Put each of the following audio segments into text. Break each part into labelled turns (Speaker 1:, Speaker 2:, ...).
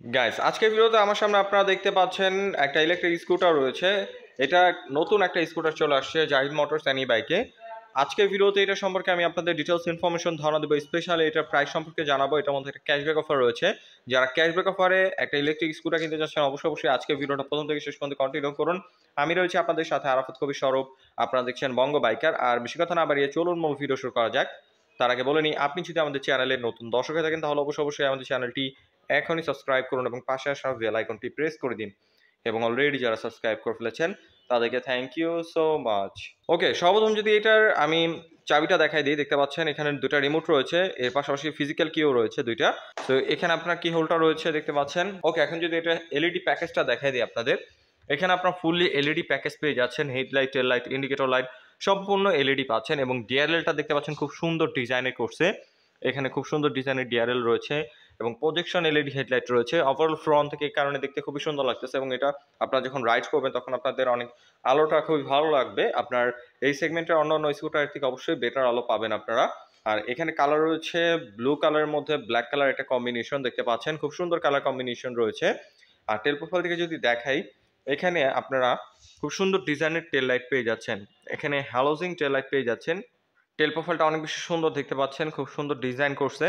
Speaker 1: Guys আজকের ভিডিওতে আমার সামনে আপনারা দেখতে পাচ্ছেন একটা ইলেকট্রিক স্কুটার রয়েছে। এটা নতুন একটা স্কুটার চলে আসছে জাহিদ মোটরস এনি বাইকে। আজকের ভিডিওতে এটা সম্পর্কে আমি আপনাদের ডিটেলস ইনফরমেশন ধারণা দেবো, স্পেশালি এটার প্রাইস সম্পর্কে জানাবো। এটার মধ্যে একটা ক্যাশব্যাক অফার রয়েছে। যারা ক্যাশব্যাক অফারে একটা ইলেকট্রিক স্কুটার কিনতে যাচ্ছেন অবশ্যই আজকের ভিডিওটা প্রথম থেকে শেষ পর্যন্ত কন্টিনিউ করুন। আমি রয়েছি আপনাদের সাথে আরাফাত কবির স্বরূপ। আপনারা দেখছেন বঙ্গ বাইকার। আর বেশি কথা না বাড়িয়ে চলুন মূল ভিডিও শুরু করা যাক। তার আগে বলে নিই, আপনি যদি আমাদের চ্যানেলের নতুন দর্শক হয়ে থাকেন তাহলে অবশ্যই আমাদের চ্যানেলটি এখনই সাবস্ক্রাইব করুন এবং পাশে আসা বেল আইকনটি প্রেস করে দিন। এবং অলরেডি যারা সাবস্ক্রাইব করে ফেলেছেন তাদেরকে থ্যাংক ইউ সো মাচ। ওকে, সর্বপ্রথম যদি এটার আমি চাবিটা দেখাই দিই, দেখতে পাচ্ছেন এখানে দুটা রিমোট রয়েছে, এর পাশাপাশি ফিজিক্যাল কিও রয়েছে দুইটা। তো এখানে আপনার কি হোল্ডার রয়েছে দেখতে পাচ্ছেন। ওকে, এখন যদি এটা এলইডি প্যাকেজটা দেখাই দিই আপনাদের, এখানে আপনার ফুললি এলইডি প্যাকেজ পেয়ে যাচ্ছেন। হেডলাইট, টেল লাইট, ইন্ডিকেটর লাইট সম্পূর্ণ এলইডি পাচ্ছেন এবং ডিআরএলটা দেখতে পাচ্ছেন খুব সুন্দর ডিজাইনের করছে। এখানে খুব সুন্দর ডিজাইনের ডিআরএল রয়েছে এবং প্রজেকশন এলইডি হেডলাইট রয়েছে। ওভারঅল ফ্রন্ট থেকে এই কারণে দেখতে খুবই সুন্দর লাগতেছে এবং এটা আপনারা যখন রাইড করবেন তখন আপনাদের অনেক আলোটা খুবই ভালো লাগবে। আপনার এই সেগমেন্টের অন্যান্য স্কুটার থেকে অবশ্যই বেটার আলো পাবেন আপনারা। আর এখানে কালার রয়েছে ব্লু কালারের মধ্যে ব্ল্যাক কালার একটা কম্বিনেশন দেখতে পাচ্ছেন, খুব সুন্দর কালার কম্বিনেশন রয়েছে। আর টেল প্রোফাইল থেকে যদি দেখাই, এখানে আপনারা খুব সুন্দর ডিজাইনের টেল লাইট পেয়ে যাচ্ছেন। এখানে হ্যালোজিং টেল লাইট পেয়ে যাচ্ছেন। টেল প্রোফাইলটা অনেক বেশি সুন্দর দেখতে পাচ্ছেন, খুব সুন্দর ডিজাইন করছে।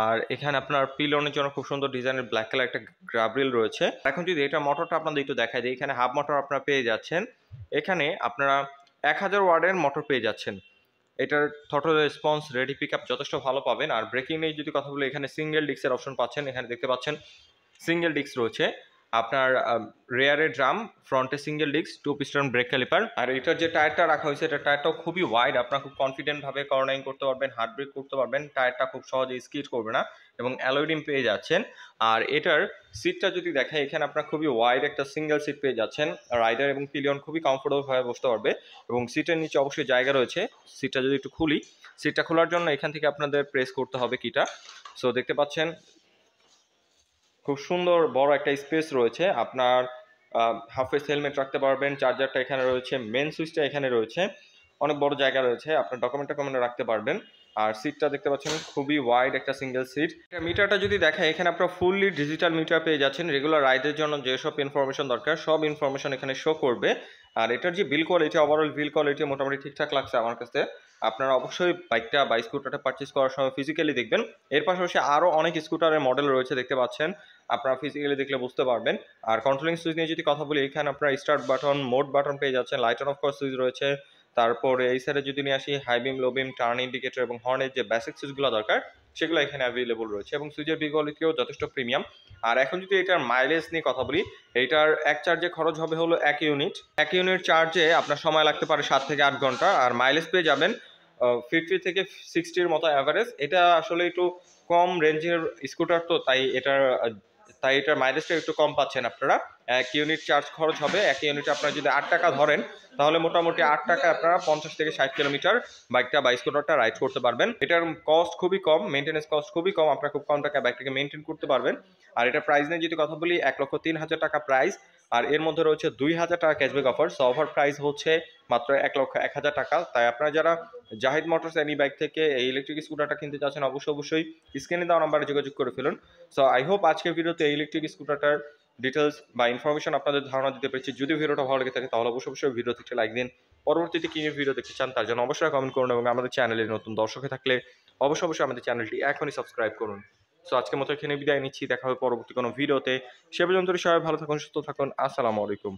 Speaker 1: আর এখানে আপনার পিলনের জন্য খুব সুন্দর ডিজাইনের ব্ল্যাক কালার একটা গ্রাব্রিল রয়েছে। এখন যদি এটা মোটরটা আপনাদের একটু দেখাই দিই, এখানে হাফ মোটর আপনারা পেয়ে যাচ্ছেন। এখানে আপনারা 1000 ওয়ার্ডের মোটর পেয়ে যাচ্ছেন। এটার throttle response, ready pick up যথেষ্ট ভালো পাবেন। আর ব্রেকিং নিয়ে যদি কথা বলি, এখানে সিঙ্গেল ডিস্কের অপশন পাচ্ছেন। এখানে দেখতে পাচ্ছেন সিঙ্গেল ডিস্ক রয়েছে আপনার, রেয়ারে ড্রাম, ফ্রন্টে single disc, 2 piston brake calliper. আর এটার যে টায়ারটা রাখা হয়েছে, এটা টায়ারটাও খুবই ওয়াইড, আপনারা খুব কনফিডেন্টভাবে কর্নারিং করতে পারবেন, হার্ড ব্রেক করতে পারবেন। টায়ারটা খুব সহজে স্কিড করবে না এবং অ্যালয় রিম পেয়ে যাচ্ছেন। আর এটার সিটটা যদি দেখায়, এখানে আপনার খুবই ওয়াইড একটা সিঙ্গেল সিট পেয়ে যাচ্ছেন। রাইডার এবং পিলিয়ন খুবই কমফোর্টেবলভাবে বসতে পারবে এবং সিটের নিচে অবশ্যই জায়গা রয়েছে। সিটটা যদি একটু খুলি, সিটটা খোলার জন্য এখান থেকে আপনাদের প্রেস করতে হবে কিটা। সো দেখতে পাচ্ছেন খুব সুন্দর বড় একটা স্পেস রয়েছে। আপনার হাফ ফেস হেলমেট রাখতে পারবেন, চার্জারটা এখানে রয়েছে, মেন সুইচটা এখানে রয়েছে, অনেক বড় জায়গা রয়েছে, আপনার ডকুমেন্ট রাখতে পারবেন। আর সিটটা দেখতে পাচ্ছেন খুবই ওয়াইড একটা সিঙ্গেল সিট। মিটারটা যদি দেখেন, এখানে আপনার ফুললি ডিজিটাল মিটার পেয়ে যাচ্ছেন। রেগুলার রাইডের জন্য যেসব ইনফরমেশন দরকার সব ইনফরমেশন এখানে শো করবে। আর এটার যে বিল কোয়ালিটি, ওভারঅল বিল কোয়ালিটি মোটামুটি ঠিকঠাক লাগছে আমার কাছে। আপনারা অবশ্যই বাইকটা বা স্কুটারটা পারচেস করার সময় ফিজিক্যালি দেখবেন। এর পাশাপাশি আরও অনেক স্কুটারের মডেল রয়েছে দেখতে পাচ্ছেন, আপনারা ফিজিক্যালি দেখলে বুঝতে পারবেন। আর কন্ট্রোলিং সুইচ নিয়ে যদি কথা বলি, এখানে আপনারা স্টার্ট বাটন, মোড বাটন পেয়ে যাচ্ছেন, লাইট অন অফ করার সুইচ রয়েছে। তারপরে এই সাইডে যদি নিয়ে আসি, হাই বিম, লো বিম, টার্ন ইন্ডিকেটর এবং হর্নের যে বেসিক সুইচগুলো দরকার সেগুলো এখানে অ্যাভেলেবল রয়েছে এবং সুইচের বিল কোয়ালিটিও যথেষ্ট প্রিমিয়াম। আর এখন যদি এটার মাইলেজ নিয়ে কথা বলি, এটার এক চার্জে খরচ হবে হলো 1 ইউনিট চার্জে আপনার সময় লাগতে পারে 7 থেকে 8 ঘন্টা। আর মাইলেজ পেয়ে যাবেন 50 থেকে 60-র মতো অ্যাভারেজ। এটা আসলে একটু কম রেঞ্জের স্কুটার, তো তাই এটার মাইলেজটা একটু কম পাচ্ছেন আপনারা। 1 ইউনিট চার্জ খরচ হবে, 1 ইউনিটে আপনারা যদি 8 টাকা ধরেন তাহলে মোটামুটি 8 টাকা আপনারা 50 থেকে 60 কিলোমিটার বাইকটা বা স্কুটারটা রাইড করতে পারবেন। এটার কস্ট খুবই কম, মেনটেন্যান্স কস্ট খুবই কম, আপনারা খুব কম টাকায় বাইকটাকে মেনটেন করতে পারবেন। আর এটা প্রাইস নিয়ে যদি কথা বলি, 1,03,000 টাকা প্রাইস। আর এর মধ্যে রয়েছে 2,000 টাকা cashback offer. So offer price হচ্ছে মাত্র 1,01,000 টাকা। তাই আপনারা যারা জাহিদ মোটরস এনি বাইক থেকে এই ইলেকট্রিক স্কুটারটা কিনতে চাচ্ছেন অবশ্যই স্ক্রিনে দেওয়া নাম্বারে যোগাযোগ করে ফেলুন। সো আই হোপ আজকের ভিডিওতে এই ইলেকট্রিক স্কুটারটার ডিটেলস বা ইনফরমেশন আপনাদের ধারণা দিতে পেরেছি। যদি ভিডিওটা ভালো লেগে থাকে তাহলে অবশ্যই ভিডিওতে একটা লাইক দিন। পরবর্তীতে কি নিয়ে ভিডিও দেখতে চান তার জন্য অবশ্যই কমেন্ট করুন এবং আমাদের চ্যানেলে নতুন দর্শক থাকলে অবশ্যই আমাদের চ্যানেলটি এখনই সাবস্ক্রাইব করুন। সো আজকের মতো এখানে বিদায় নিচ্ছি, দেখা হবে পরবর্তী কোনো ভিডিওতে। সে পর্যন্ত সবাই ভালো থাকুন, সুস্থ থাকুন। আসসালামু আলাইকুম।